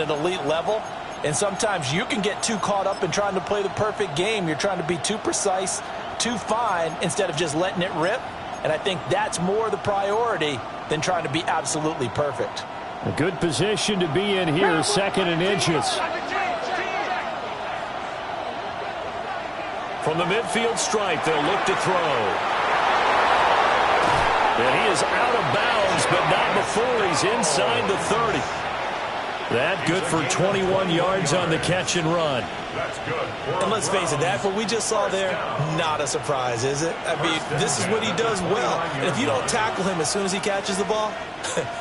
an elite level, and sometimes you can get too caught up in trying to play the perfect game. You're trying to be too precise, too fine, instead of just letting it rip. And I think that's more the priority than trying to be absolutely perfect. A good position to be in here, 2nd and inches. From the midfield stripe, they'll look to throw. And he is out of bounds, but not before he's inside the 30. That good for 21 yards on the catch and run. And let's face it, that's what we just saw there. Not a surprise, is it? I mean, this is what he does well. And if you don't tackle him as soon as he catches the ball,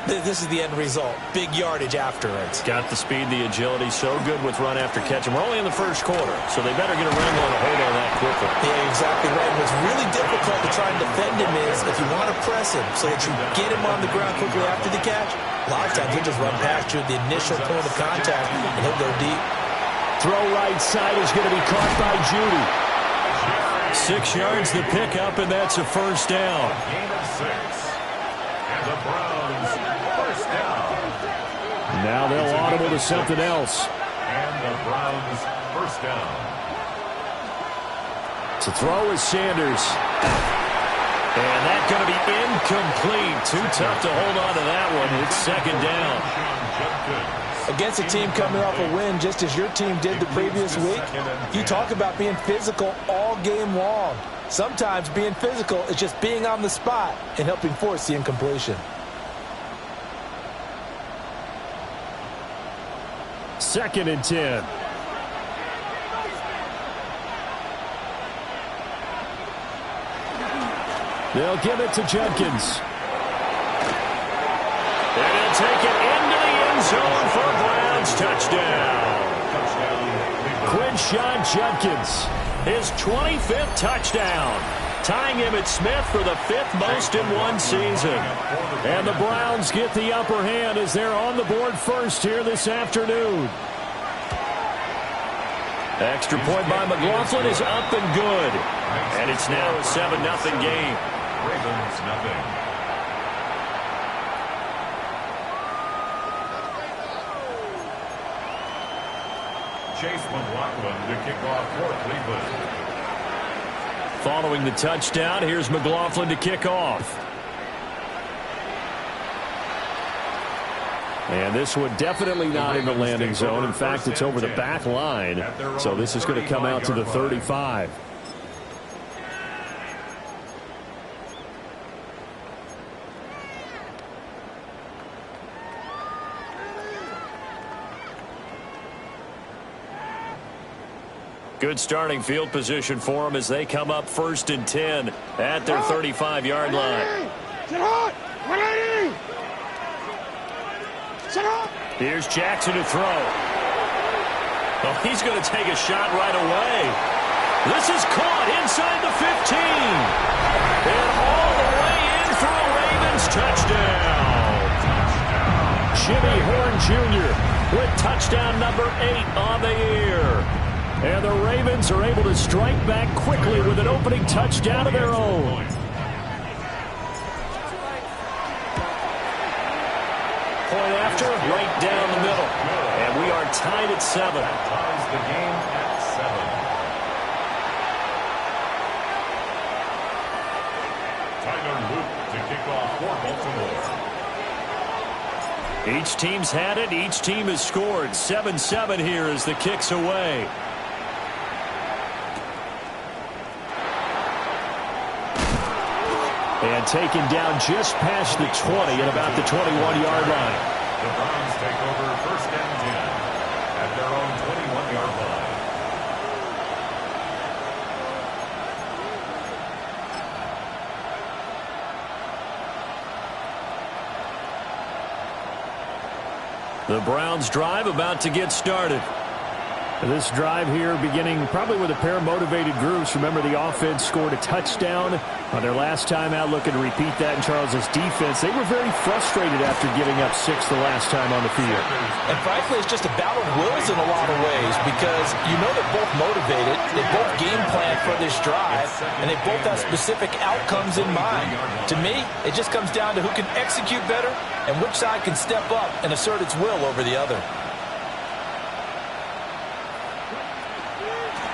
this is the end result. Big yardage afterwards. Got the speed, the agility, so good with run after catch. And we're only in the first quarter, so they better get a wrangle and a hold on that quickly. Yeah, exactly right. What's really difficult to try and defend him is if you want to press him so that you get him on the ground quickly after the catch, a lot of times he'll just run past you at the initial point of contact, and he'll go deep. Throw right side is going to be caught by Judy. 6 yards the pickup, and that's a first down. Gain of 6. And the Browns first down. Now they'll audible to something else. And the Browns first down. To throw is Sanders. And that's going to be incomplete. Too tough to hold on to that one. It's 2nd down. Against a team coming off a win just as your team did the previous week, you talk about being physical all game long. Sometimes being physical is just being on the spot and helping force the incompletion. 2nd and 10. They'll give it to Judkins. And he'll take it into the end zone for a Browns touchdown. Quinshon Judkins, his 25th touchdown, tying Emmitt Smith for the 5th most in one season. And the Browns get the upper hand as they're on the board first here this afternoon. Extra point by McLaughlin is up and good. And it's now a 7-0 game. Ravens nothing. Chase McLaughlin to kick off for Cleveland. Following the touchdown, here's McLaughlin to kick off. And this one definitely not in the landing zone. In fact, it's over the back line. So this is going to come out to the 35. Good starting field position for them as they come up 1st and 10 at their 35-yard line. Here's Jackson to throw. Oh, he's going to take a shot right away. This is caught inside the 15. And all the way in for a Ravens touchdown. Jimmy Horn Jr. with touchdown number 8 on the year. And the Ravens are able to strike back quickly with an opening touchdown of their own. Point after, right down the middle. And we are tied at 7. Ties the game at 7. Tyler Luke to kick off for Baltimore. Each team's had it. Each team has scored. 7-7 here as the kick's away. And taken down just past the 20 at about the 21-yard line. The Browns take over 1st and 10 at their own 21-yard line. The Browns drive about to get started. This drive here beginning probably with a pair of motivated groups. Remember, the offense scored a touchdown on their last time out, looking to repeat that in Charles's defense. They were very frustrated after giving up 6 the last time on the field. And frankly, it's just a battle of wills in a lot of ways because you know they're both motivated, they both game plan for this drive, and they both have specific outcomes in mind. To me, it just comes down to who can execute better and which side can step up and assert its will over the other.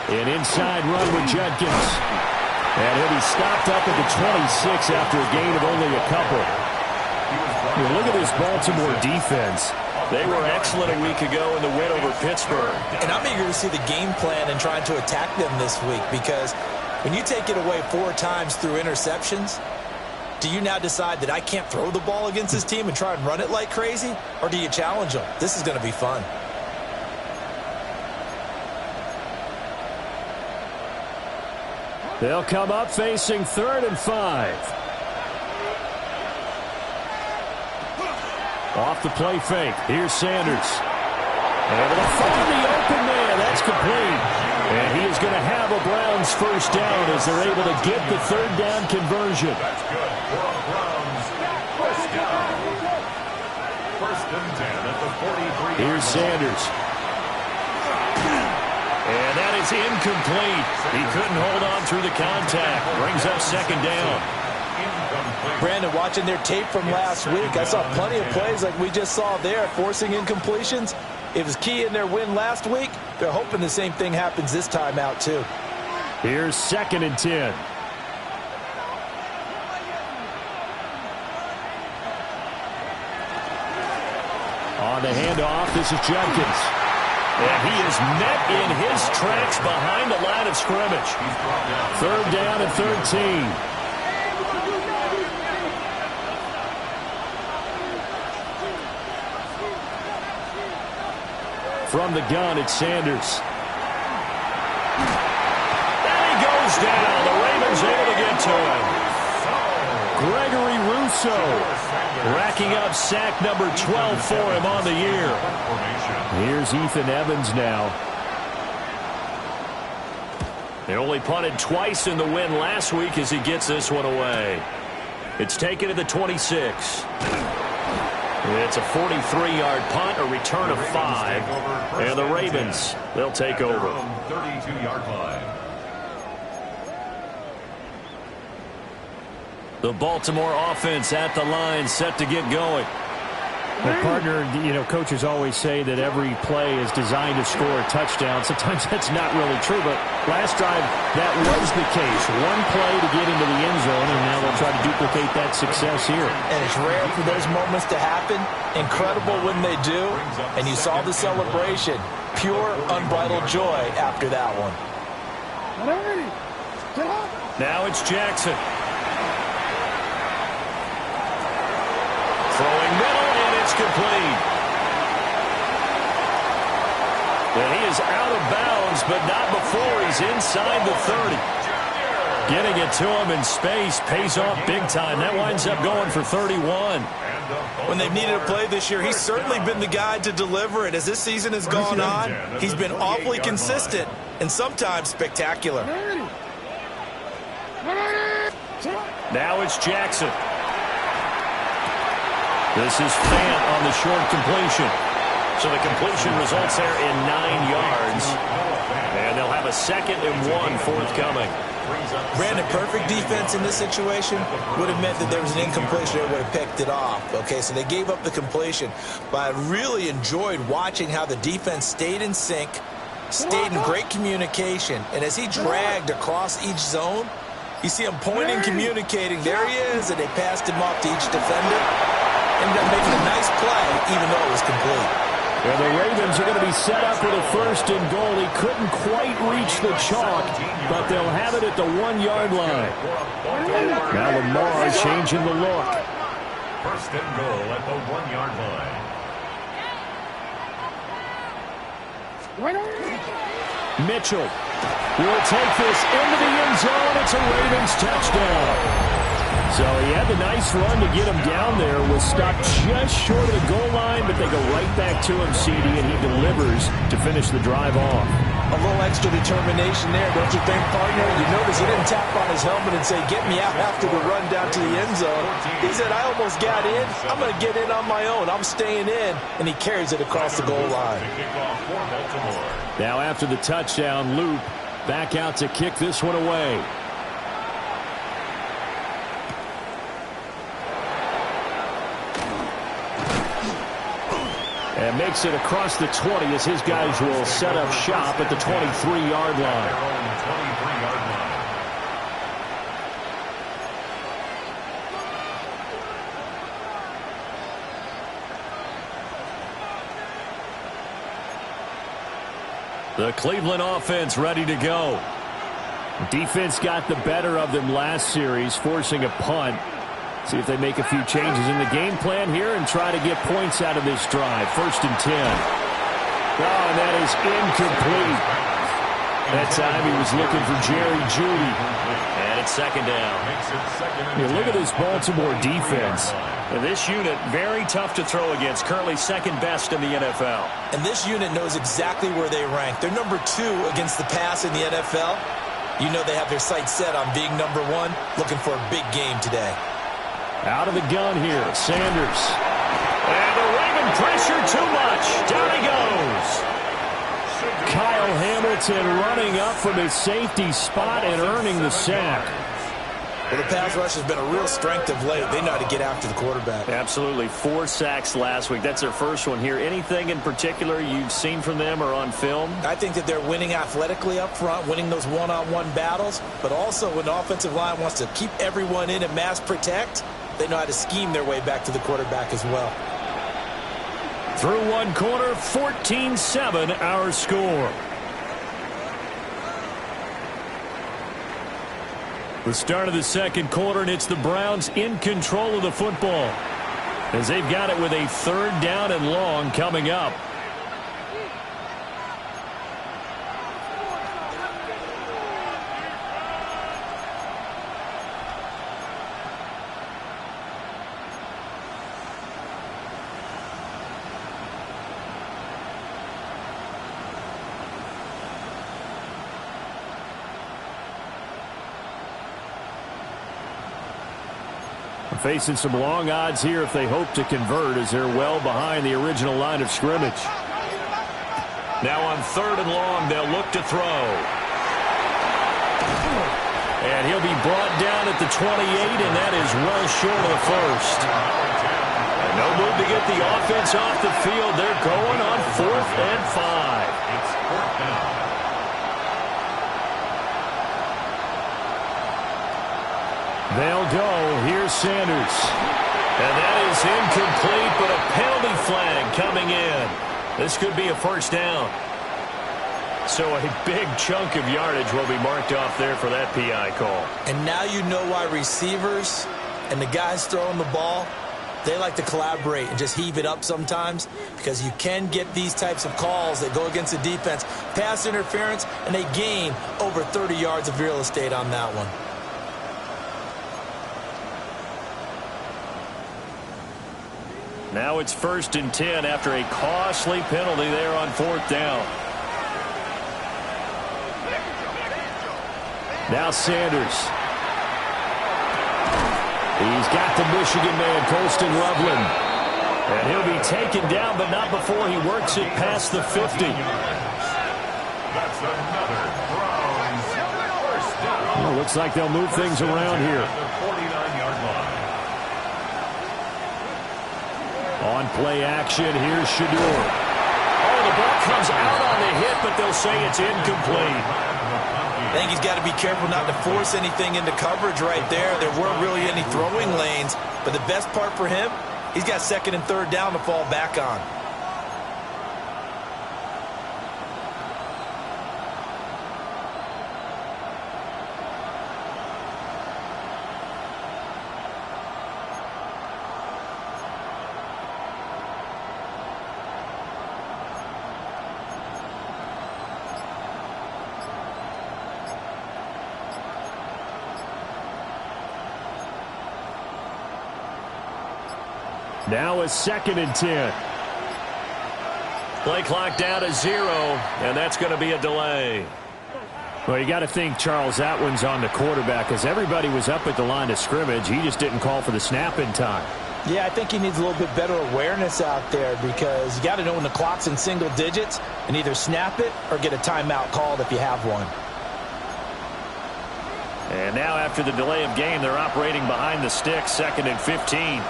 An inside run with Judkins. And he'll be stopped up at the 26 after a gain of only a couple. Look at this Baltimore defense. They were excellent a week ago in the win over Pittsburgh. And I'm eager to see the game plan and trying to attack them this week, because when you take it away 4 times through interceptions, do you now decide that I can't throw the ball against this team and try and run it like crazy? Or do you challenge them? This is going to be fun. They'll come up facing 3rd and 5. Off the play fake. Here's Sanders. Able to find the open man. That's complete. And he is going to have a Browns first down as they're able to get the 3rd down conversion. That's good for a Browns first down. 1st and 10 at the 43. Here's Sanders. And that is incomplete. He couldn't hold on through the contact. Brings up 2nd down. Brandon, watching their tape from last week, I saw plenty of plays like we just saw there, forcing incompletions. It was key in their win last week. They're hoping the same thing happens this time out, too. Here's 2nd and 10. On the handoff, this is Judkins. And he is met in his tracks behind the line of scrimmage. 3rd down and 13. From the gun, it's Sanders. And he goes down. The Ravens able to get to him. Gregory Rousseau racking up sack number 12 for him on the year. Here's Ethan Evans now. They only punted twice in the win last week as he gets this one away. It's taken to the 26. It's a 43-yard punt, a return of 5. And the Ravens, they'll take over. 32-yard line. The Baltimore offense at the line, set to get going. Well, partner, coaches always say that every play is designed to score a touchdown. Sometimes that's not really true, but last drive, that was the case. One play to get into the end zone, and now they'll try to duplicate that success here. And it's rare for those moments to happen. Incredible when they do. And you saw the celebration. Pure, unbridled joy after that one. Now it's Jackson. Throwing middle, and it's complete. And he is out of bounds, but not before he's inside the 30. Getting it to him in space pays off big time. That winds up going for 31. When they've needed a play this year, he's certainly been the guy to deliver it. As this season has gone on, he's been awfully consistent and sometimes spectacular. Now it's Jackson. This is Fant on the short completion. So the completion results there in 9 yards. And they'll have a 2nd and 1 forthcoming. Brandon, perfect defense in this situation would have meant that there was an incompletion that would have picked it off. Okay, so they gave up the completion. But I really enjoyed watching how the defense stayed in sync, stayed in great communication. And as he dragged across each zone, you see him pointing, communicating. There he is, and they passed him off to each defender. Ended up making a nice play, even though it was complete. Yeah, the Ravens are going to be set up with a 1st and goal. He couldn't quite reach the chalk, but they'll have it at the 1-yard line. Now Lamar changing the look. 1st and goal at the 1-yard line. Mitchell will take this into the end zone. It's a Ravens touchdown. So he had the nice run to get him down there, was stopped just short of the goal line, but they go right back to him, CD, and he delivers to finish the drive off. A little extra determination there, don't you think, partner? You notice he didn't tap on his helmet and say, get me out after the run down to the end zone. He said, I almost got in. I'm going to get in on my own. I'm staying in. And he carries it across the goal line. Now after the touchdown, Loop back out to kick this one away. And makes it across the 20 as his guys will set up shop at the 23-yard line. 23-yard line. The Cleveland offense ready to go. Defense got the better of them last series, forcing a punt. See if they make a few changes in the game plan here and try to get points out of this drive. 1st and 10. Oh, and that is incomplete. That time he was looking for Jerry Jeudy. And it's 2nd down. Look at this Baltimore defense. And this unit, very tough to throw against. Currently 2nd best in the NFL. And this unit knows exactly where they rank. They're number 2 against the pass in the NFL. You know they have their sights set on being number 1, looking for a big game today. Out of the gun here, Sanders. And the Raven pressure too much. Down he goes. Kyle Hamilton running up from his safety spot and earning the sack. Well, the pass rush has been a real strength of late. They know how to get after the quarterback. Absolutely. 4 sacks last week. That's their first one here. Anything in particular you've seen from them or on film? I think that they're winning athletically up front, winning those one-on-one battles, but also when the offensive line wants to keep everyone in and mass protect, they know how to scheme their way back to the quarterback as well. Through one quarter, 14-7 our score. The start of the 2nd quarter, and it's the Browns in control of the football as they've got it with a 3rd down and long coming up. Facing some long odds here if they hope to convert as they're well behind the original line of scrimmage. Now on 3rd and long, they'll look to throw. And he'll be brought down at the 28, and that is well short of the 1st. And no move to get the offense off the field. They're going on 4th and 5. It's 4th down. They'll go. Here's Sanders. And that is incomplete, but a penalty flag coming in. This could be a 1st down. So a big chunk of yardage will be marked off there for that PI call. And now you know why receivers and the guys throwing the ball, they like to collaborate and just heave it up sometimes, because you can get these types of calls that go against the defense, pass interference, and they gain over 30 yards of real estate on that one. Now it's 1st and 10 after a costly penalty there on 4th down. Now Sanders. He's got the Michigan man, Colston Loveland. And he'll be taken down, but not before he works it past the 50. That's another Browns 1st down. Well, looks like they'll move things around here. The 49-yard line. On play action, here's Shedeur. Oh, the ball comes out on the hit, but they'll say it's incomplete. I think he's got to be careful not to force anything into coverage right there. There weren't really any throwing lanes, but the best part for him, he's got 2nd and 3rd down to fall back on. Now a 2nd and 10. Play clock down to 0, and that's going to be a delay. Well, you got to think Charles Atwin's on the quarterback, as everybody was up at the line of scrimmage. He just didn't call for the snap in time. Yeah, I think he needs a little bit better awareness out there, because you got to know when the clock's in single digits and either snap it or get a timeout called if you have one. And now after the delay of game, they're operating behind the sticks, 2nd and 15.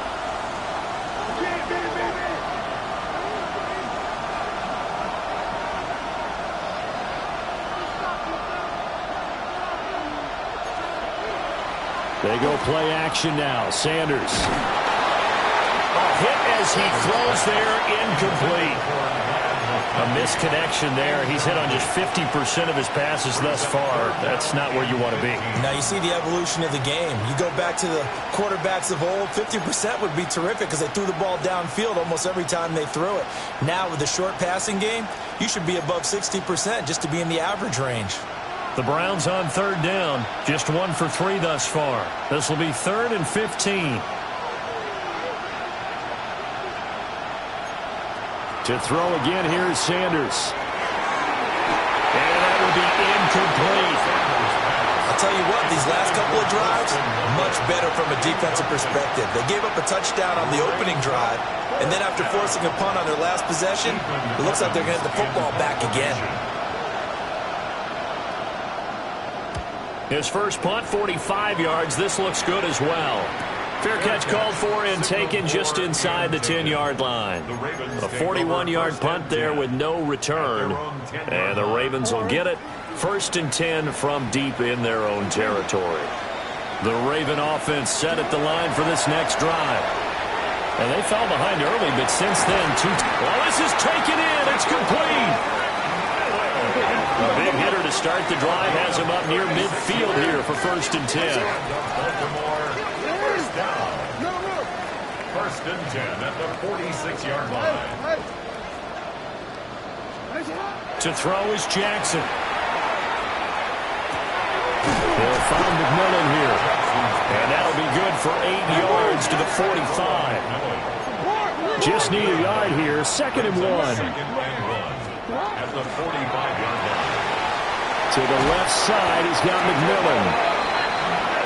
They go play action now. Sanders. Hit as he throws there, incomplete. A misconnection there. He's hit on just 50% of his passes thus far. That's not where you want to be. Now you see the evolution of the game. You go back to the quarterbacks of old, 50% would be terrific because they threw the ball downfield almost every time they threw it. Now with the short passing game, you should be above 60% just to be in the average range. The Browns on third down. Just 1 for 3 thus far. This will be 3rd and 15. To throw again, here's Sanders. And that will be incomplete. I'll tell you what, these last couple of drives, much better from a defensive perspective. They gave up a touchdown on the opening drive, and then after forcing a punt on their last possession, it looks like they're going to get the football back again. His first punt, 45 yards. This looks good as well. Fair catch called for and taken just inside the 10-yard line. A 41-yard punt there with no return. And the Ravens will get it. 1st and 10 from deep in their own territory. The Raven offense set at the line for this next drive. And they fell behind early, but since then, well, this is taken in. It's complete. A big hitter to start the drive has him up near midfield here for 1st and 10. Down. 1st and 10 at the 46-yard line. To throw is Jackson. They'll find McMillan here. And that'll be good for 8 yards to the 45. Just need a yard here. 2nd and 1. At the 45-yard line. To the left side, he's got McMillan.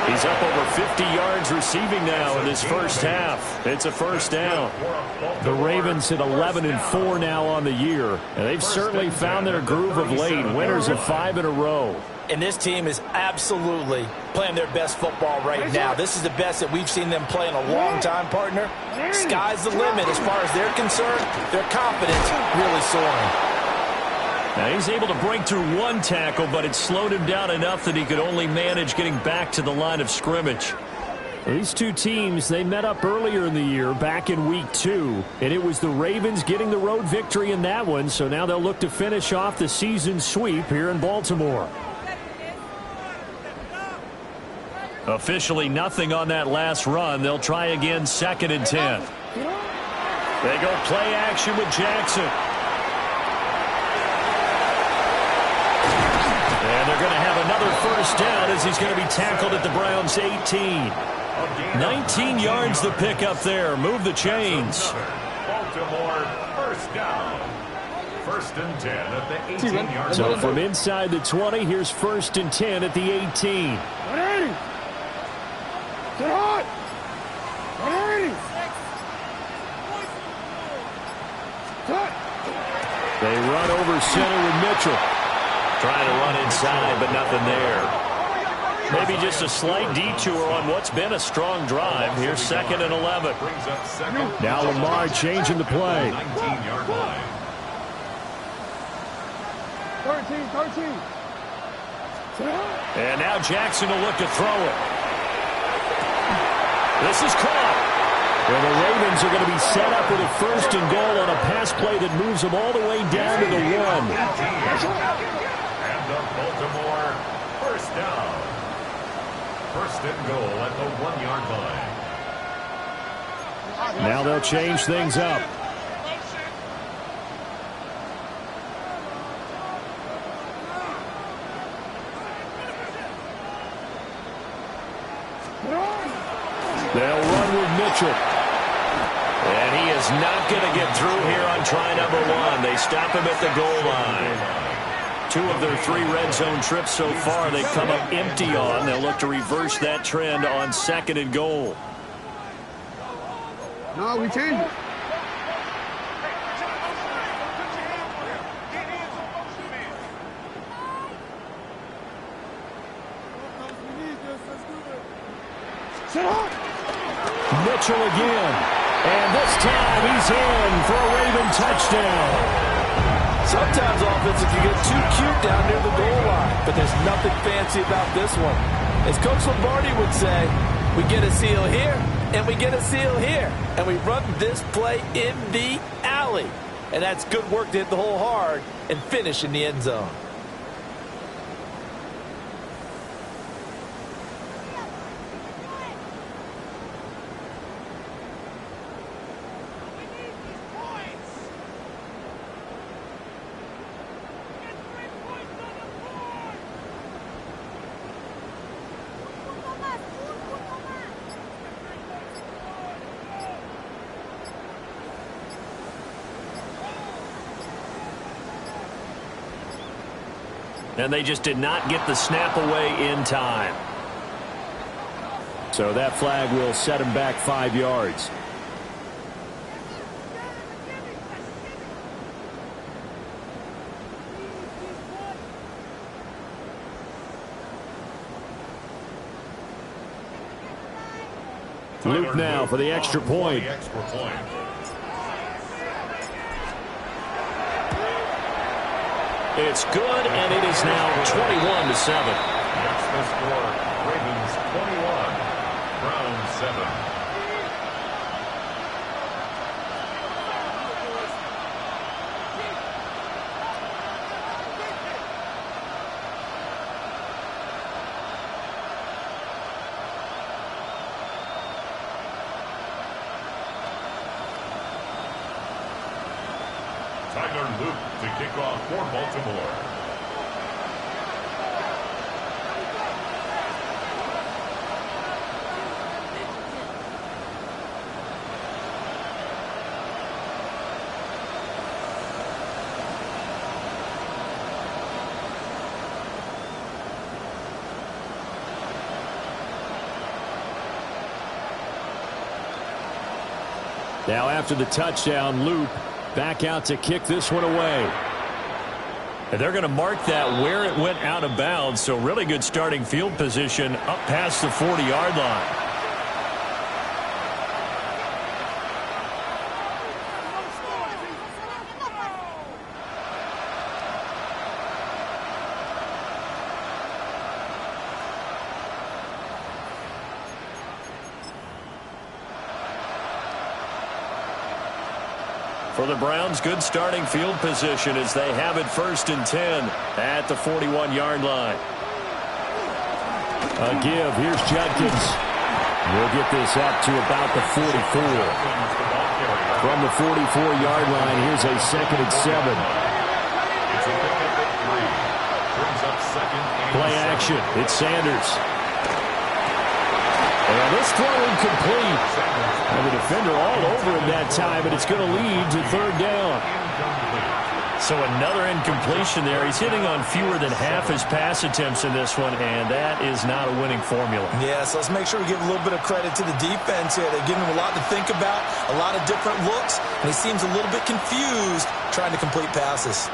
He's up over 50 yards receiving now in his first half. It's a 1st down. The Ravens hit 11-4 now on the year, and they've certainly found their groove of late. Winners of 5 in a row. And this team is absolutely playing their best football right now. This is the best that we've seen them play in a long time, partner. Sky's the limit as far as they're concerned. Their confidence really soaring. Now he's able to break through 1 tackle, but it slowed him down enough that he could only manage getting back to the line of scrimmage. These two teams, they met up earlier in the year, back in week 2, and it was the Ravens getting the road victory in that one, so now they'll look to finish off the season sweep here in Baltimore. Officially nothing on that last run. They'll try again, 2nd and 10. They go play action with Jackson. And they're going to have another 1st down as he's going to be tackled at the Browns' 18. 19 yards to pick up there. Move the chains. Baltimore 1st down. 1st and 10 at the 18-yard line. So from inside the 20, here's 1st and 10 at the 18. Get hot! They run over center with Mitchell. Trying to run inside, but nothing there. Maybe just a slight detour on what's been a strong drive. Here's 2nd and 11. Now Lamar changing the play. 19-yard line. 13. And now Jackson will look to throw it. This is caught. Well, the Ravens are going to be set up with a 1st and goal on a pass play that moves them all the way down to the 1. And the Baltimore 1st down. 1st and goal at the 1-yard line. Now they'll change things up. They'll run with Mitchell. And he is not going to get through here on try number 1. They stop him at the goal line. 2 of their 3 red zone trips so far they come up empty on. They'll look to reverse that trend on 2nd and goal. No, we change it. Mitchell again. And this time he's in for a Raven touchdown. Sometimes offense can get too cute down near the goal line, but there's nothing fancy about this one. As Coach Lombardi would say, we get a seal here, and we get a seal here. And we run this play in the alley. And that's good work to hit the hole hard and finish in the end zone. And they just did not get the snap away in time. So that flag will set him back 5 yards. Luke now for the extra point. It's good, and it is now 21-7. That's the score. Ravens 21, Browns 7. Tyler Luke to kick off for Baltimore. Now after the touchdown, Luke back out to kick this one away. And they're going to mark that where it went out of bounds, so really good starting field position up past the 40-yard line. For the Browns, good starting field position as they have it 1st and 10 at the 41-yard line. A give. Here's Judkins. We'll get this up to about the 44. From the 44-yard line, here's a 2nd and 7. Play action. It's Sanders. And this throw incomplete. And the defender all over him that time, and it's going to lead to 3rd down. So another incompletion there. He's hitting on fewer than half his pass attempts in this one, and that is not a winning formula. Yeah, so let's make sure we give a little bit of credit to the defense here. They're giving him a lot to think about, a lot of different looks, and he seems a little bit confused trying to complete passes.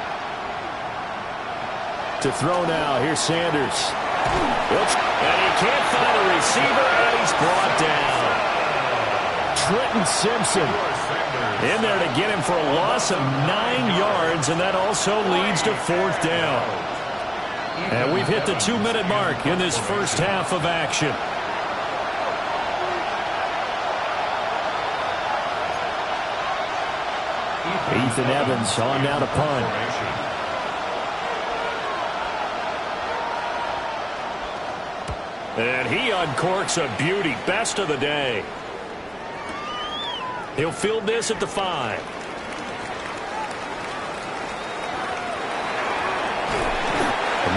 To throw now, here's Sanders. And he can't find a receiver, and he's brought down. Trenton Simpson in there to get him for a loss of 9 yards, and that also leads to 4th down. And we've hit the 2-minute mark in this first half of action. Ethan Evans on now to punt. And he uncorks a beauty. Best of the day. He'll field this at the 5.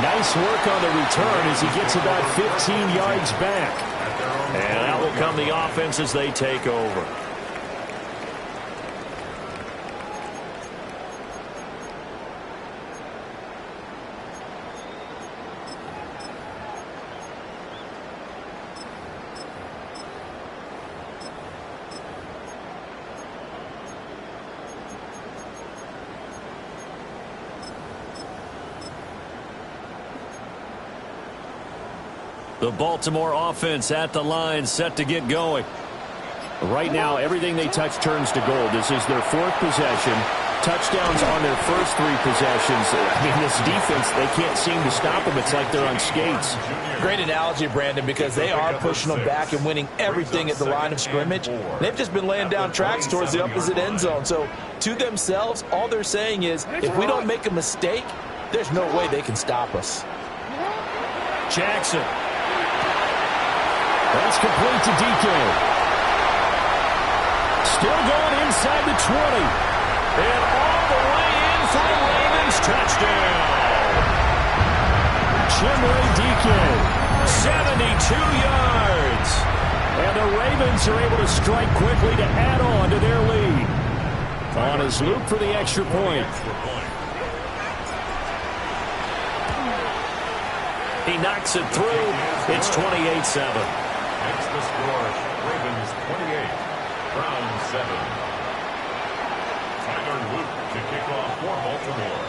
Nice work on the return as he gets about 15 yards back. And out will come the offense as they take over. The Baltimore offense at the line, set to get going. Right now, everything they touch turns to gold. This is their 4th possession. touchdowns on their first 3 possessions. I mean, this defense, they can't seem to stop them. It's like they're on skates. Great analogy, Brandon, because they are pushing them back and winning everything at the line of scrimmage. They've just been laying down tracks towards the opposite end zone. So to themselves, all they're saying is, if we don't make a mistake, there's no way they can stop us. Jackson. That's complete to DK. Still going inside the 20. And all the way in for a Ravens touchdown. Chimere DK. 72 yards. And the Ravens are able to strike quickly to add on to their lead. On his loop for the extra point. He knocks it through. It's 28-7. Makes the score Ravens 28, Browns 7. Tyler Luke to kick off for Baltimore.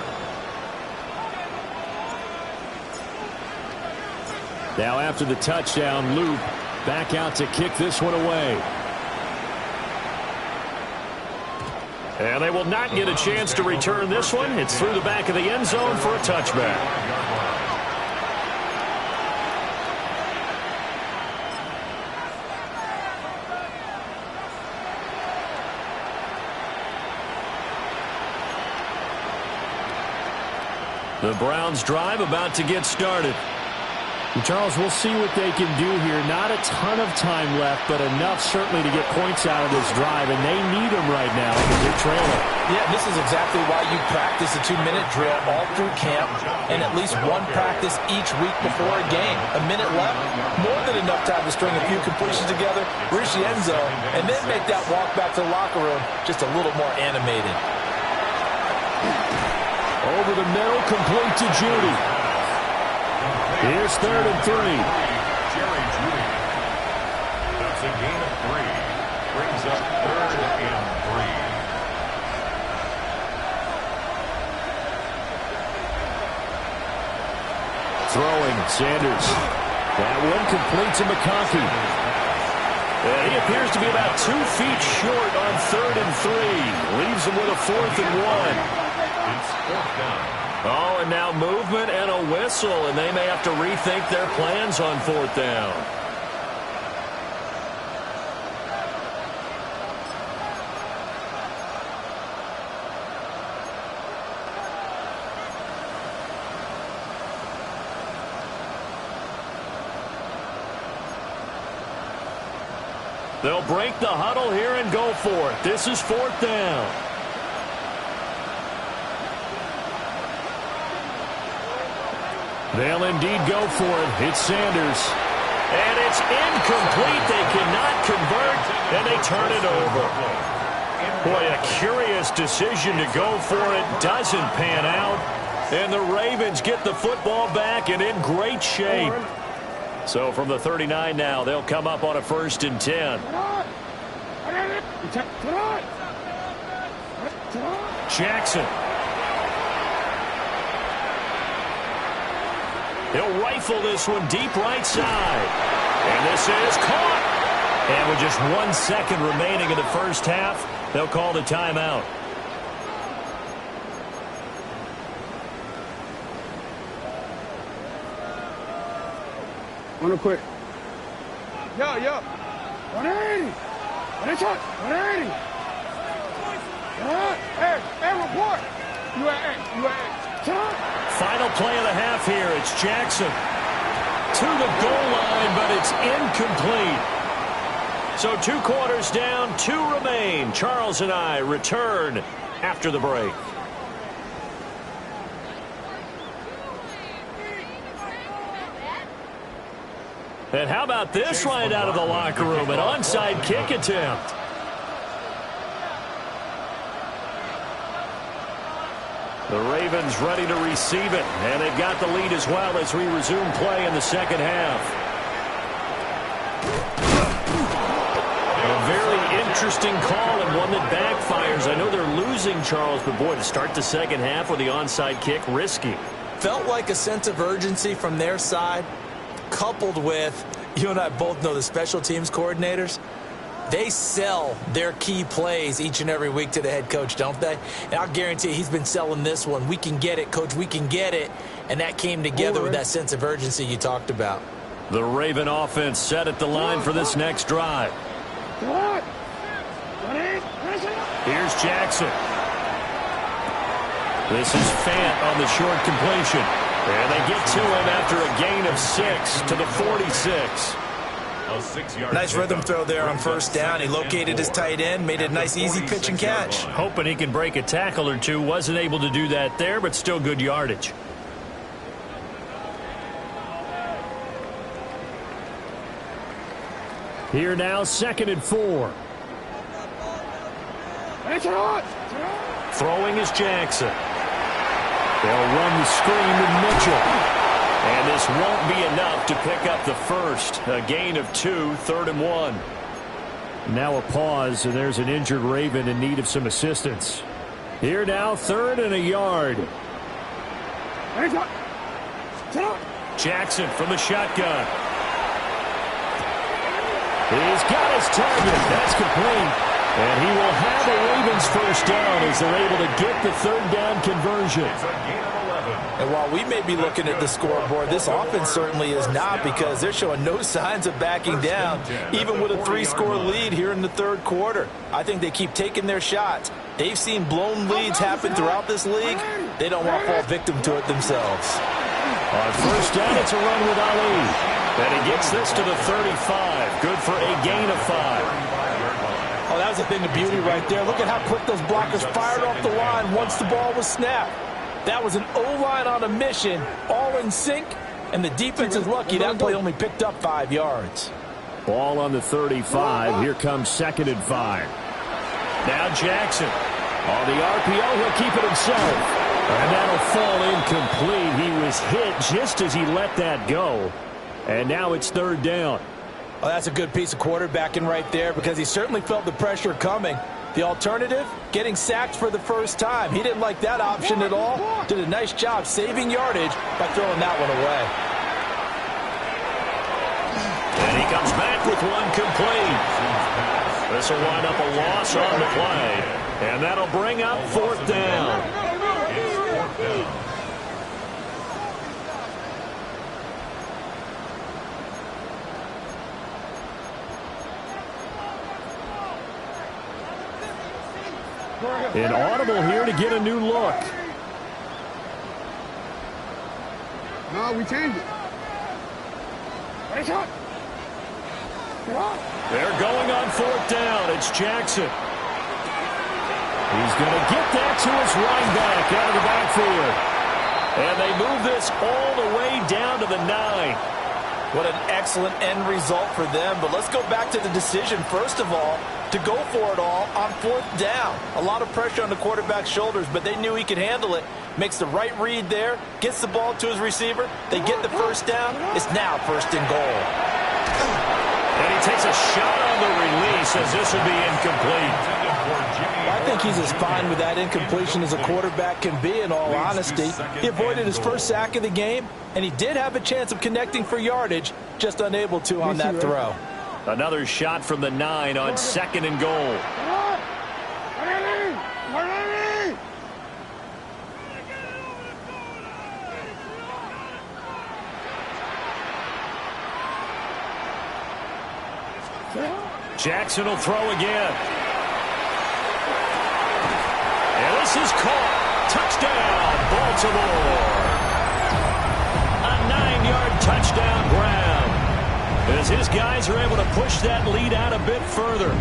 Now after the touchdown, Luke back out to kick this one away. And they will not get a chance to return this one. It's through the back of the end zone for a touchback. The Browns drive about to get started. And Charles, we'll see what they can do here. Not a ton of time left, but enough certainly to get points out of this drive, and they need them right now because they're trailing. Yeah, this is exactly why you practice a 2-minute drill all through camp and at least one practice each week before a game. A minute left, more than enough time to string a few completions together, reach the end zone, and then make that walk back to the locker room just a little more animated. Over the middle, complete to Judy. Here's 3rd and 3. Jerry Judy. That's a gain of 3. Brings up 3rd and 3. Throwing, Sanders. That one complete to McConkey. He appears to be about 2 feet short on 3rd and 3. Leaves him with a 4th and 1. It's 4th down. Oh, and now movement and a whistle, and they may have to rethink their plans on 4th down. They'll break the huddle here and go for it. This is 4th down. They'll indeed go for it. It's Sanders. And it's incomplete. They cannot convert, and they turn it over. Boy, a curious decision to go for it. Doesn't pan out. And the Ravens get the football back and in great shape. So from the 39 now, they'll come up on a 1st and 10. Jackson. He'll rifle this one deep right side. And this is caught. And with just 1 second remaining in the first half, they'll call the timeout. Run quick. Yo. 180. 180. Hey, report. You at Final play of the half here. It's Jackson to the goal line, but it's incomplete. So 2 quarters down, 2 remain. Charles and I return after the break. And how about this right out of the locker room? An onside kick attempt. The Ravens ready to receive it, and they've got the lead as well as we resume play in the second half. A very interesting call and one that backfires. I know they're losing, Charles, but boy, to start the second half with the onside kick, risky. Felt like a sense of urgency from their side, coupled with, you and I both know the special teams coordinators, They sell their key plays each and every week to the head coach, don't they? And I'll guarantee he's been selling this one. We can get it, coach. We can get it. And that came together with that sense of urgency you talked about. The Raven offense set at the line for this next drive. Here's Jackson. This is Fant on the short completion. And they get to him after a gain of 6 to the 46. Nice rhythm throw there on first down. He located his tight end, made it a nice easy pitch and catch. Hoping he can break a tackle or two. Wasn't able to do that there, but still good yardage. Here now, 2nd and 4. Throwing is Jackson. They'll run the screen with Mitchell. And this won't be enough to pick up the first. A gain of 2, 3rd and 1. Now a pause, and there's an injured Raven in need of some assistance. Here now, 3rd and a yard. Jackson from the shotgun. He's got his target. That's complete. And he will have a Ravens first down as they're able to get the 3rd down conversion. And while we may be looking at the scoreboard, this offense certainly is not, because they're showing no signs of backing down, even with a 3-score lead here in the 3rd quarter. I think they keep taking their shots. They've seen blown leads happen throughout this league. They don't want to fall victim to it themselves. On first down, it's a run with Ali. And he gets this to the 35. Good for a gain of 5. Oh, that was a thing of beauty right there. Look at how quick those blockers fired off the line once the ball was snapped. That was an O-line on a mission, all in sync, and the defense is lucky that play only picked up 5 yards. Ball on the 35. Here comes 2nd and 5. Now Jackson. On the RPO, he'll keep it himself. And that'll fall incomplete. He was hit just as he let that go. And now it's 3rd down. Oh, that's a good piece of quarterbacking right there, because he certainly felt the pressure coming. The alternative, getting sacked for the first time. He didn't like that option at all. Did a nice job saving yardage by throwing that one away. And he comes back with one complete. This will wind up a loss on the play. And that'll bring up 4th down. An audible here to get a new look. No, we changed it. They're going on 4th down. It's Jackson. He's going to get that to his running back out of the backfield. And they move this all the way down to the 9. What an excellent end result for them. But let's go back to the decision, first of all, to go for it all on 4th down. A lot of pressure on the quarterback's shoulders, but they knew he could handle it. Makes the right read there, gets the ball to his receiver. They get the first down. It's now 1st and goal. And he takes a shot on the release as this will be incomplete. I think he's as fine with that incompletion as a quarterback can be, in all honesty. He avoided his first sack of the game, and he did have a chance of connecting for yardage, just unable to on that throw. Another shot from the 9 on 2nd and goal. Jackson will throw again. And this is caught. Touchdown, Baltimore. A 9-yard touchdown grab, as his guys are able to push that lead out a bit further.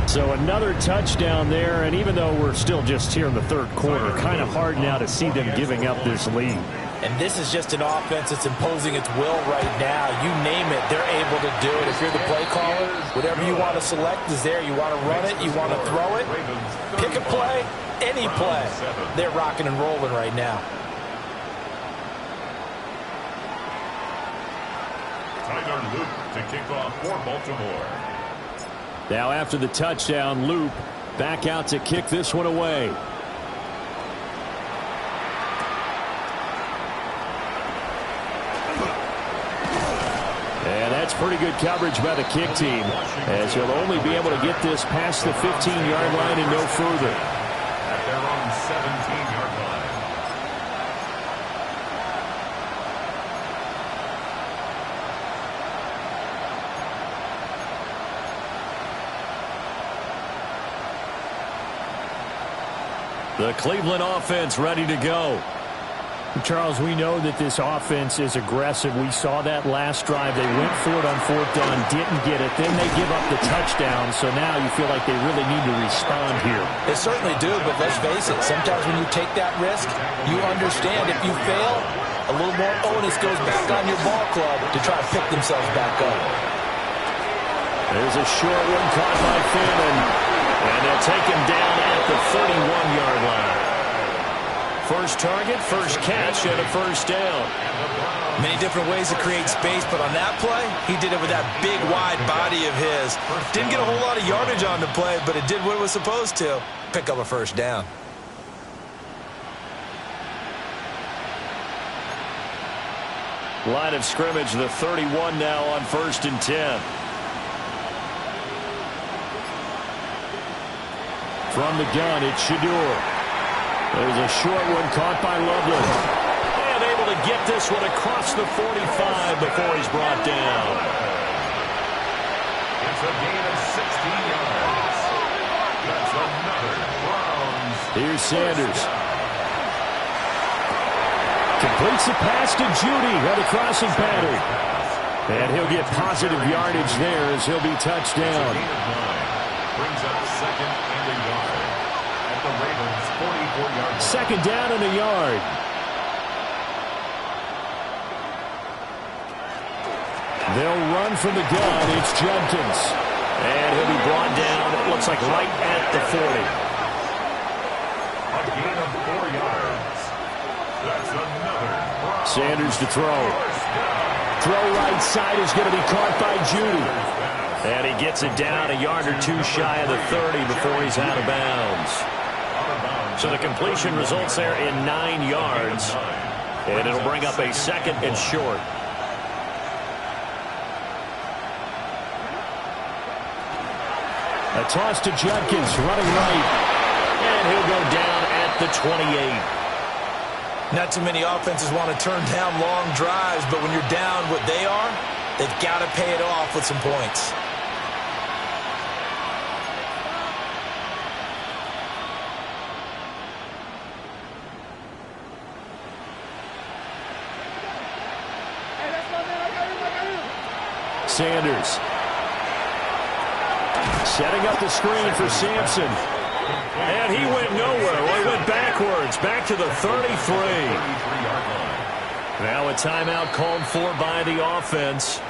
So another touchdown there, and even though we're still just here in the 3rd quarter, kind of hard now to see them giving up this lead. And this is just an offense that's imposing its will right now. You name it, they're able to do it. If you're the play caller, whatever you want to select is there. You want to run it, you want to throw it, pick a play, any play. They're rocking and rolling right now. Tyler Loop to kick off for Baltimore. Now after the touchdown, Loop back out to kick this one away. And that that's pretty good coverage by the kick team, as he'll only be able to get this past the 15-yard line and no further. At their own 17-yard line. The Cleveland offense ready to go. Charles, we know that this offense is aggressive. We saw that last drive. They went for it on 4th down, didn't get it. Then they give up the touchdown. So now you feel like they really need to respond here. They certainly do, but let's face it. Sometimes when you take that risk, you understand if you fail, a little more onus goes back on your ball club to try to pick themselves back up. There's a short one caught by Freeman. And they'll take him down at the 31-yard line. First target, first catch, and a first down. Many different ways to create space, but on that play, he did it with that big, wide body of his. Didn't get a whole lot of yardage on the play, but it did what it was supposed to. Pick up a first down. Line of scrimmage, the 31 now on 1st and 10. From the gun, it's Shedeur. There's a short one caught by Loveland. And able to get this one across the 45 before he's brought down. It's a gain of 16 yards. That's another Browns. Here's Sanders. Completes the pass to Judy on the crossing pattern. And he'll get positive yardage there as he'll be touched down. Brings up 2nd and a yard. At the Ravens' 44-yard line. 2nd down and a yard. They'll run from the gun. It's Judkins. And he'll be brought down, it looks like right at the 40. A gain of 4 yards. That's another Browns. Sanders to throw. Throw right side is going to be caught by Judy. And he gets it down a yard or two shy of the 30 before he's out of bounds. So the completion results there in 9 yards. And it'll bring up a 2nd and short. A toss to Judkins, running right. And he'll go down at the 28. Not too many offenses want to turn down long drives, but when you're down what they are, they've got to pay it off with some points. Sanders. Setting up the screen for Sampson. And he went nowhere. Well, he went backwards, back to the 33. Now a timeout called for by the offense.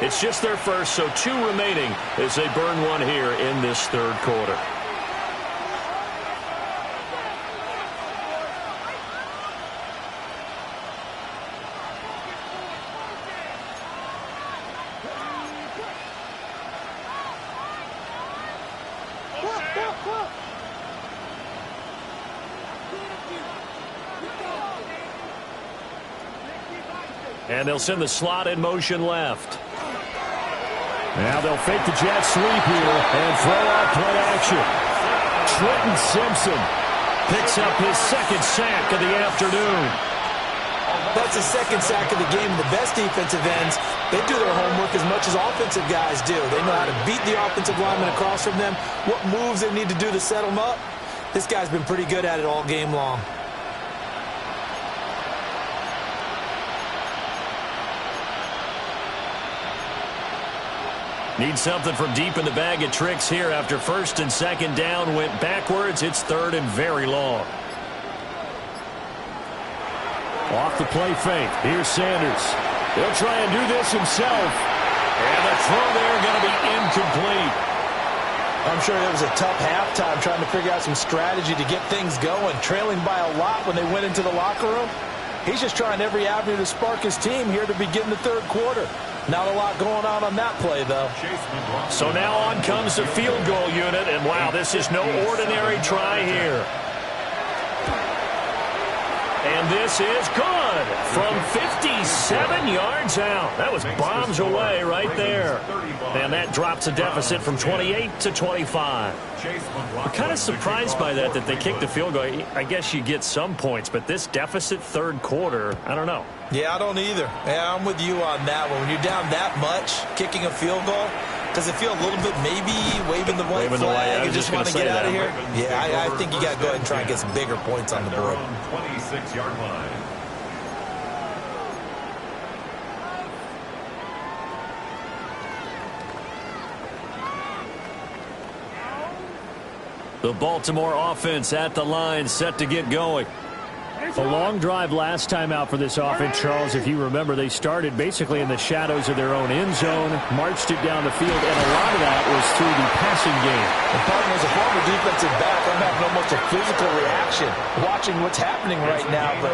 It's just their first, so 2 remaining as they burn one here in this 3rd quarter. And they'll send the slot in motion left. Now they'll fake the jet sweep here and throw out play action. Trenton Simpson Picks up his 2nd sack of the afternoon. That's the 2nd sack of the game. The best defensive ends, they do their homework as much as offensive guys do. They know how to beat the offensive lineman across from them, what moves they need to do to set them up. This guy's been pretty good at it all game long. Need something from deep in the bag of tricks here after 1st and 2nd down. Went backwards. It's 3rd and very long. Off the play fake. Here's Sanders. He'll try and do this himself. And the throw there going to be incomplete. I'm sure it was a tough halftime trying to figure out some strategy to get things going. Trailing by a lot when they went into the locker room. He's just trying every avenue to spark his team here to begin the 3rd quarter. Not a lot going on that play, though. So now on comes the field goal unit, and wow, this is no ordinary try here. And this is good from 57 yards out. That was bombs away right there. And that drops a deficit from 28 to 25. I'm kind of surprised by that they kicked the field goal. I guess you get some points, but this deficit third quarter, I don't know. Yeah, I don't either. Yeah, I'm with you on that one. When you're down that much, kicking a field goal, does it feel a little bit maybe waving the white flag and just want to get out of here? Yeah, I think you got to go ahead and try and get some bigger points on the board. 26-yard line. The Baltimore offense at the line, set to get going. A long drive last time out for this offense, Charles. If you remember, they started basically in the shadows of their own end zone, marched it down the field, and a lot of that was through the passing game. And partner, as a former defensive back, I'm having almost a physical reaction watching what's happening right now. But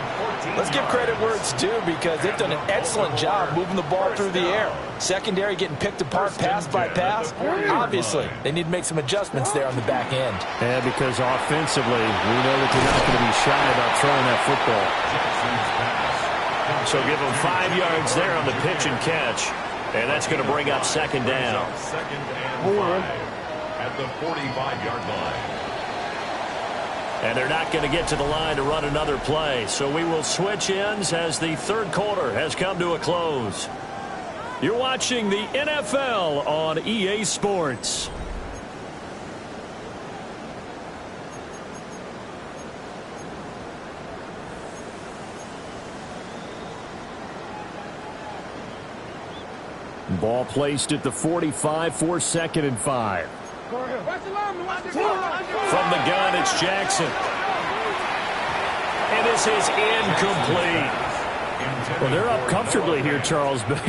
let's give credit where it's due, because they've done an excellent job moving the ball through the air. Secondary getting picked apart pass by pass. Obviously, they need to make some adjustments there on the back end. Yeah, because offensively, we know that they're not going to be shy about throwing that football. So give them 5 yards there on the pitch and catch. And that's going to bring up second down. Second and 5 at the 45-yard line. And they're not going to get to the line to run another play. So we will switch ends as the third quarter has come to a close. You're watching the NFL on EA Sports. Ball placed at the 45 for 2nd and 5. From the gun, it's Jackson. And this is incomplete. Well, they're up comfortably here, Charles, but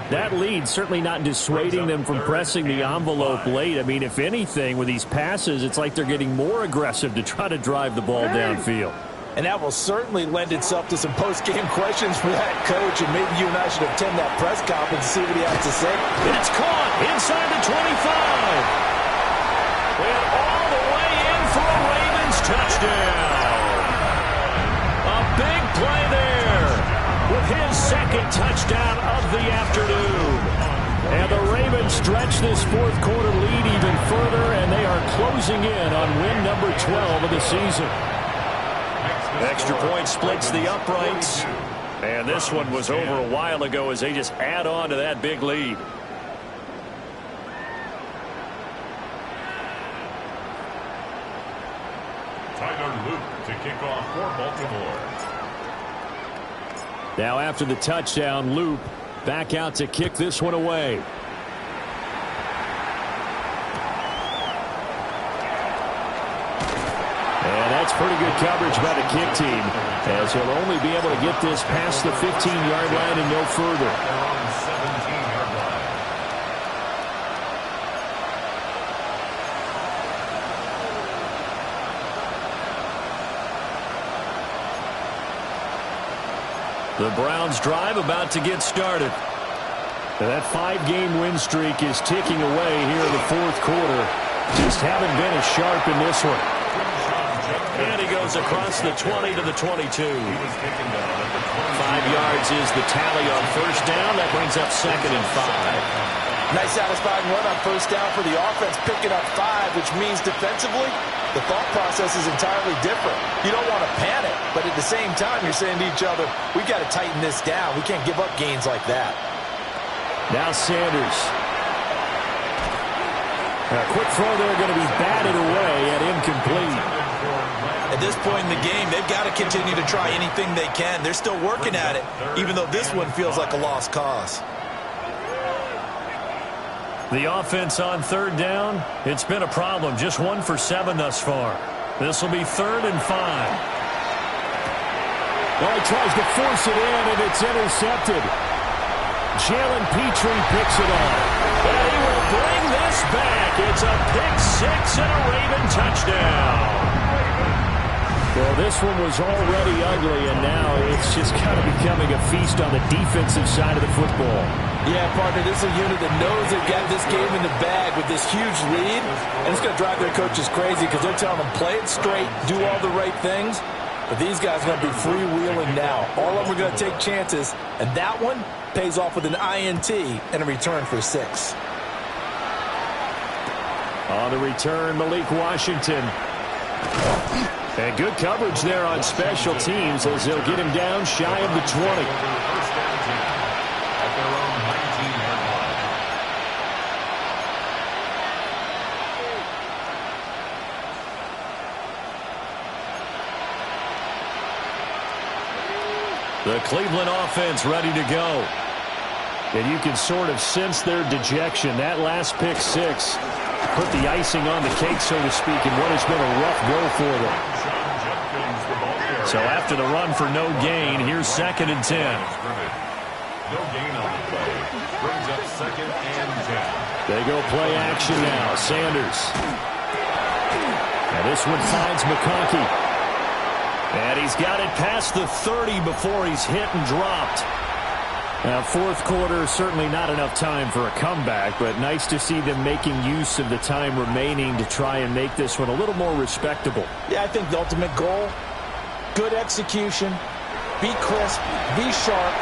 that lead certainly not dissuading them from pressing the envelope late. I mean, if anything, with these passes, it's like they're getting more aggressive to try to drive the ball downfield. And that will certainly lend itself to some post-game questions for that coach, and maybe you and I should attend that press conference and see what he has to say. It's caught inside the 25. And all the way in for a Ravens touchdown. A big play there with his second touchdown of the afternoon. And the Ravens stretch this fourth quarter lead even further, and they are closing in on win number 12 of the season. Extra point splits the uprights. And this one was over a while ago as they just add on to that big lead. Tyler Luke to kick off for Baltimore. Now after the touchdown, Loop back out to kick this one away. And that's pretty good coverage by the kick team, as he'll only be able to get this past the 15-yard line and no further. They're on the 17-yard line. The Browns drive about to get started. Now that 5-game win streak is ticking away here in the fourth quarter. Just haven't been as sharp in this one. And he goes across the 20 to the 22. 5 yards is the tally on first down. That brings up 2nd and 5. Nice satisfying run on first down for the offense, picking up 5, which means defensively, the thought process is entirely different. You don't want to panic, but at the same time, you're saying to each other, we've got to tighten this down. We can't give up gains like that. Now Sanders. A quick throw there, going to be batted away and incomplete. At this point in the game, they've got to continue to try anything they can. They're still working at it, even though this one feels like a lost cause. The offense on third down, it's been a problem. Just 1 for 7 thus far. This will be 3rd and 5. Well, he tries to force it in, and it's intercepted. Jalen Petrie picks it up. And he will bring this back. It's a pick 6 and a Raven touchdown. Well, this one was already ugly, and now it's just kind of becoming a feast on the defensive side of the football. Yeah, partner, this is a unit that knows they've got this game in the bag with this huge lead, and it's going to drive their coaches crazy because they're telling them play it straight, do all the right things, But these guys are going to be freewheeling now. All of them are going to take chances, and that one pays off with an INT and a return for 6. On the return, Malik Washington. And good coverage there on special teams as they'll get him down shy of the 20. The Cleveland offense ready to go. And you can sort of sense their dejection. That last pick 6 put the icing on the cake, so to speak, in what has been a rough go for them. So after the run for no gain, here's 2nd and 10. No gain on the play. Brings up 2nd and 10. They go play action now. Sanders. And this one finds McConkey. And he's got it past the 30 before he's hit and dropped. Now, fourth quarter, certainly not enough time for a comeback, but nice to see them making use of the time remaining to try and make this one a little more respectable. Yeah, I think the ultimate goal, good execution, be crisp, be sharp,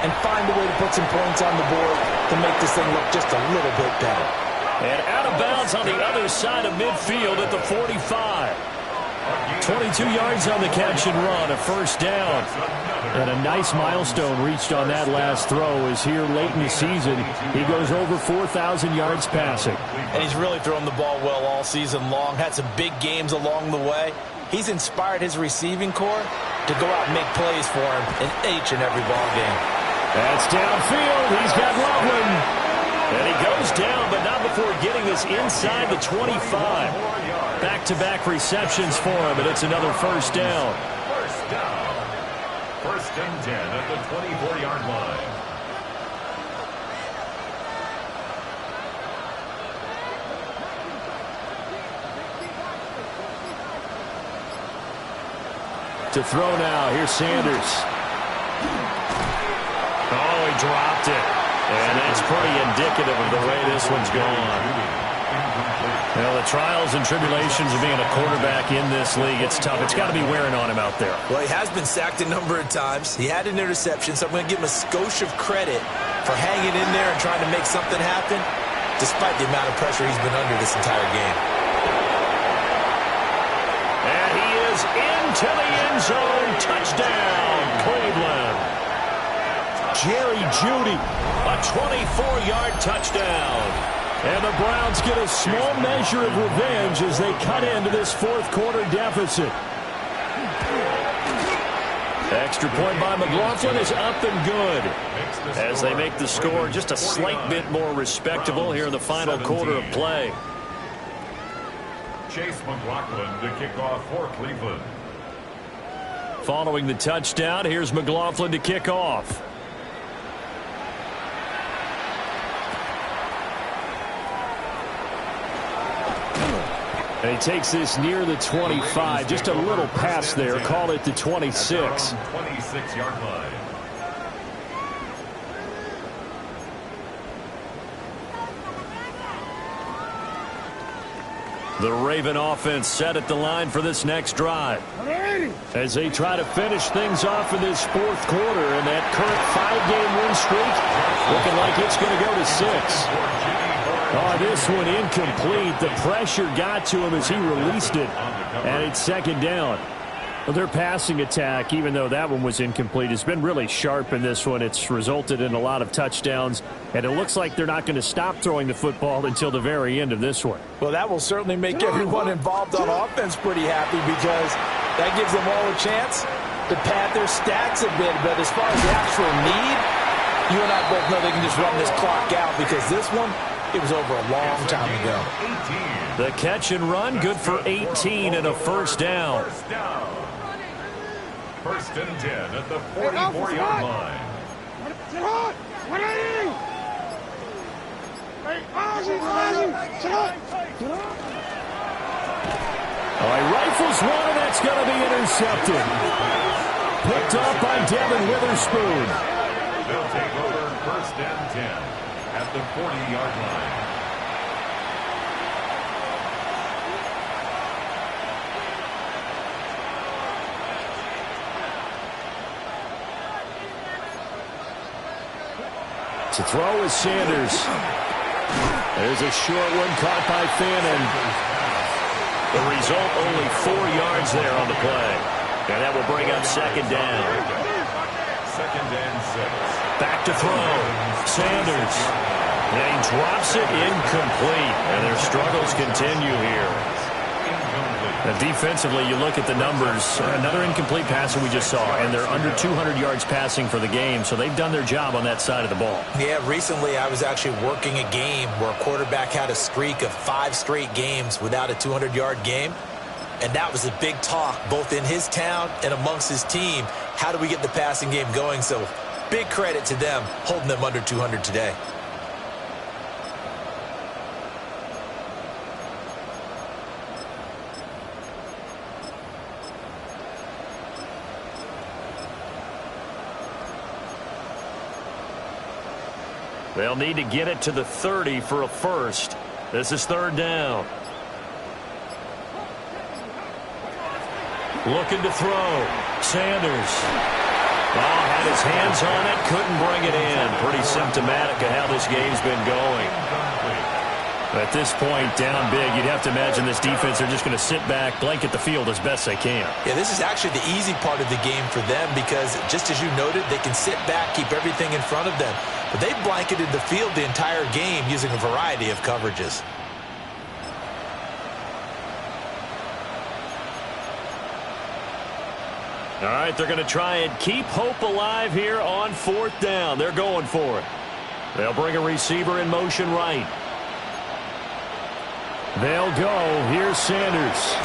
and find a way to put some points on the board to make this thing look just a little bit better. And out of bounds on the other side of midfield at the 45. 22 yards on the catch and run, a first down. And a nice milestone reached on that last throw as here late in the season, he goes over 4,000 yards passing. And he's really thrown the ball well all season long, had some big games along the way. He's inspired his receiving corps to go out and make plays for him in each and every ball game. That's downfield. He's got Loveland. And he goes down, but not before getting this inside the 25. Back-to-back receptions for him, and it's another first down. First down. 1st and 10 at the 24-yard line. To throw now. Here's Sanders. Oh, he dropped it. And that's pretty indicative of the way this one's gone. Well, the trials and tribulations of being a quarterback in this league, it's tough. It's got to be wearing on him out there. Well, he has been sacked a number of times. He had an interception, so I'm going to give him a skosh of credit for hanging in there and trying to make something happen, despite the amount of pressure he's been under this entire game. And he is into the end zone. Touchdown, Cleveland. Jerry Jeudy. A 24-yard touchdown. And the Browns get a small measure of revenge as they cut into this fourth quarter deficit. Extra point by McLaughlin is up and good as they make the score just a slight bit more respectable here in the final quarter of play. Chase McLaughlin to kick off for Cleveland. Following the touchdown, here's McLaughlin to kick off. And he takes this near the 25, just a little pass there, call it the 26. 26-yard line. The Raven offense set at the line for this next drive. As they try to finish things off in this fourth quarter, and that current 5-game win streak looking like it's going to go to 6. Oh, this one incomplete. The pressure got to him as he released it, and it's second down. Well, their passing attack, even though that one was incomplete, has been really sharp in this one. It's resulted in a lot of touchdowns, and it looks like they're not going to stop throwing the football until the very end of this one. Well, that will certainly make everyone involved on offense pretty happy because that gives them all a chance to pad their stats a bit. But as far as the actual need, you and I both know they can just run this clock out because this one, it was over a long time ago. The catch and run, good for 18 and a first down. First and 10 at the 44-yard line. Oh, he rifles one, and that's going to be intercepted. Picked up by Devin Witherspoon. They'll take over first and 10 at the 40-yard line. To throw is Sanders. There's a short one caught by Fannin. The result, only 4 yards there on the play. And that will bring up second down. Second and 6. Back to throw. Sanders. And he drops it incomplete. And their struggles continue here. Now, defensively, you look at the numbers. Another incomplete passer we just saw, and they're under 200 yards passing for the game, so they've done their job on that side of the ball. Yeah, recently I was actually working a game where a quarterback had a streak of 5 straight games without a 200-yard game, and that was a big talk both in his town and amongst his team. How do we get the passing game going? So big credit to them holding them under 200 today. They'll need to get it to the 30 for a first. This is third down. Looking to throw. Sanders. Oh, had his hands on it, couldn't bring it in. Pretty symptomatic of how this game's been going. At this point, down big, you'd have to imagine this defense are just going to sit back, blanket the field as best they can. Yeah, this is actually the easy part of the game for them because, just as you noted, they can sit back, keep everything in front of them. But they blanketed the field the entire game using a variety of coverages. All right, they're going to try and keep hope alive here on fourth down. They're going for it. They'll bring a receiver in motion right. They'll go. Here's Sanders.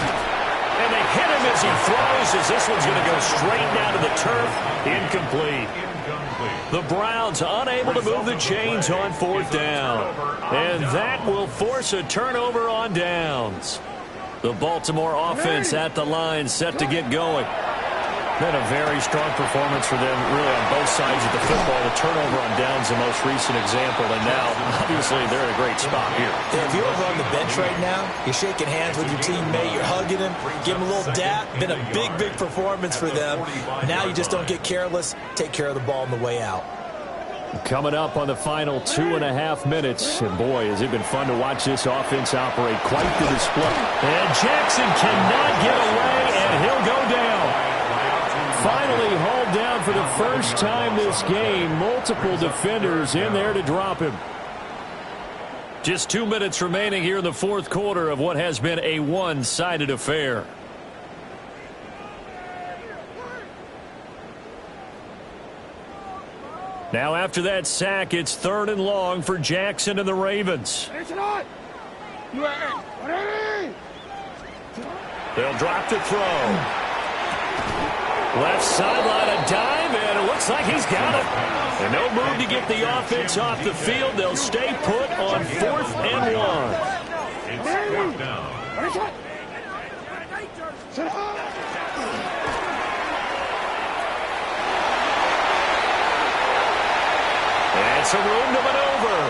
And they hit him as he throws, as this one's going to go straight down to the turf. Incomplete. The Browns unable to move the chains on fourth down. And that will force a turnover on downs. The Baltimore offense at the line set to get going. Been a very strong performance for them, really, on both sides of the football. The turnover on downs, the most recent example, and now, obviously, they're in a great spot here. Yeah, if you're over on the bench right now, you're shaking hands with your teammate, you're hugging him, give him a little dap. Been a big, big performance for them. Now you just don't get careless. Take care of the ball on the way out. Coming up on the final 2.5 minutes, and boy, has it been fun to watch this offense operate. Quite the display. And Jackson cannot get away, and he'll go down. Finally hauled down for the first time this game. Multiple defenders in there to drop him. Just 2 minutes remaining here in the fourth quarter of what has been a one-sided affair. Now after that sack, it's third and long for Jackson and the Ravens. They'll drop to throw. Left sideline, a dive, and it looks like he's got it. And no move to get the offense off the field. They'll stay put on 4th and 1. It's 4th down. And some room to maneuver.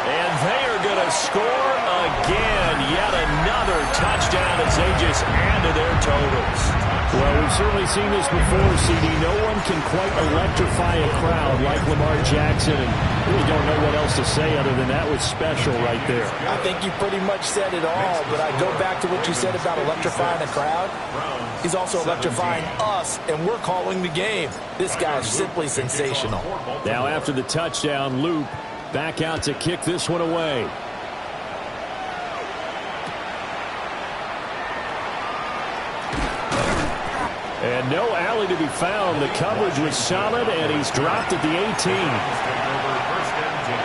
And they are going to score again. Yet another touchdown as they just add to their totals. Well, we've certainly seen this before, CD. No one can quite electrify a crowd like Lamar Jackson, and really don't know what else to say other than that was special right there. I think you pretty much said it all, but I go back to what you said about electrifying a crowd. He's also electrifying us, and we're calling the game. This guy is simply sensational. Now after the touchdown, Loop back out to kick this one away. And no alley to be found. The coverage was solid, and he's dropped at the 18. First and 10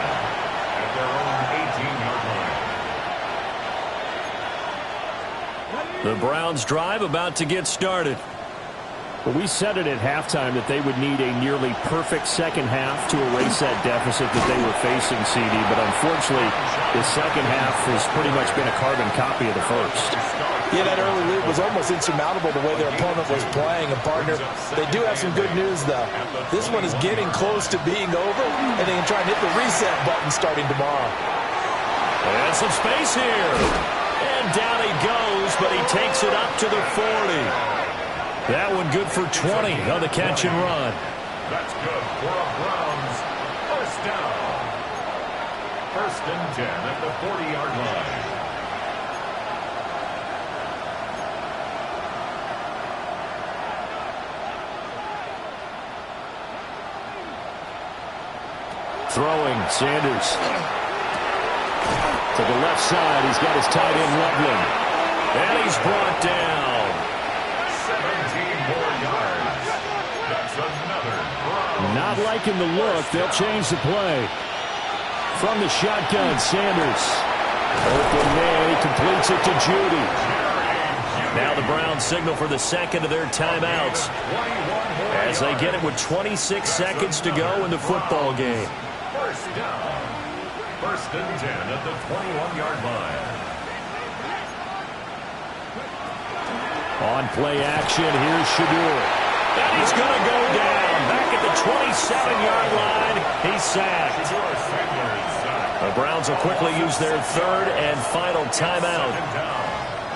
at their own 18-yard line. The Browns drive about to get started. Well, we said it at halftime that they would need a nearly perfect second half to erase that deficit that they were facing, CD. But unfortunately, the second half has pretty much been a carbon copy of the first. Yeah, that early lead was almost insurmountable the way their opponent was playing. And, partner, they do have some good news, though. This one is getting close to being over, and they can try and hit the reset button starting tomorrow. And some space here. And down he goes, but he takes it up to the 40. That one good for 20 on the catch and run. That's good for a Browns first First down. First and 10 at the 40-yard line. Throwing, Sanders. To the left side, he's got his tight end Loveland. And he's brought down. 17 more yards. That's another Browns. Not liking the look. They'll change the play. From the shotgun, Sanders. Open man, he completes it to Judy. Now the Browns signal for the second of their timeouts as they get it with 26 seconds to go in the football game. First down. First and 10 at the 21-yard line. On play action, here's Shadur. And he's going to go down. Back at the 27-yard line, he's sacked. The Browns will quickly use their third and final timeout.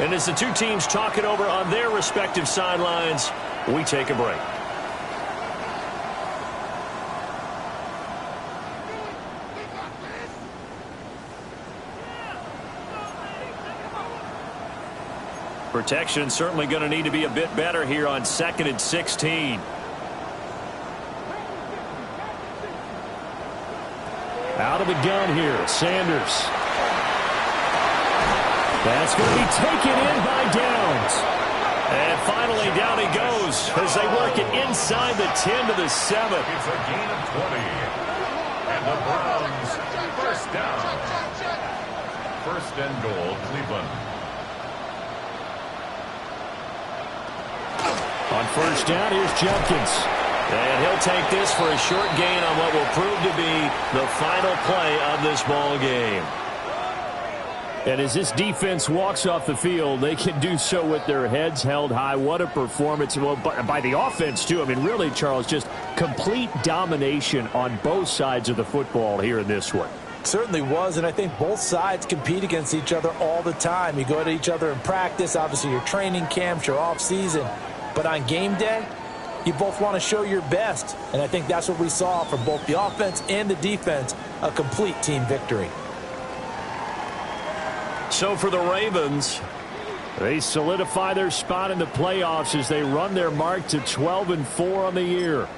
And as the two teams talk it over on their respective sidelines, we take a break. Protection certainly going to need to be a bit better here on 2nd and 16. Out of the gun here, Sanders. That's going to be taken in by Downs. And finally down he goes as they work it inside the 10 to the 7. It's a gain of 20. And the Browns, first down. First and goal, Cleveland. On first down, here's Jenkins. And he'll take this for a short gain on what will prove to be the final play of this ball game. And as this defense walks off the field, they can do so with their heads held high. What a performance. Well, by the offense, too. I mean, really, Charles, just complete domination on both sides of the football here in this one. Certainly was, and I think both sides compete against each other all the time. You go at each other in practice, obviously your training camps, your off-season. But on game day, you both want to show your best. And I think that's what we saw from both the offense and the defense, a complete team victory. So for the Ravens, they solidify their spot in the playoffs as they run their mark to 12-4 on the year.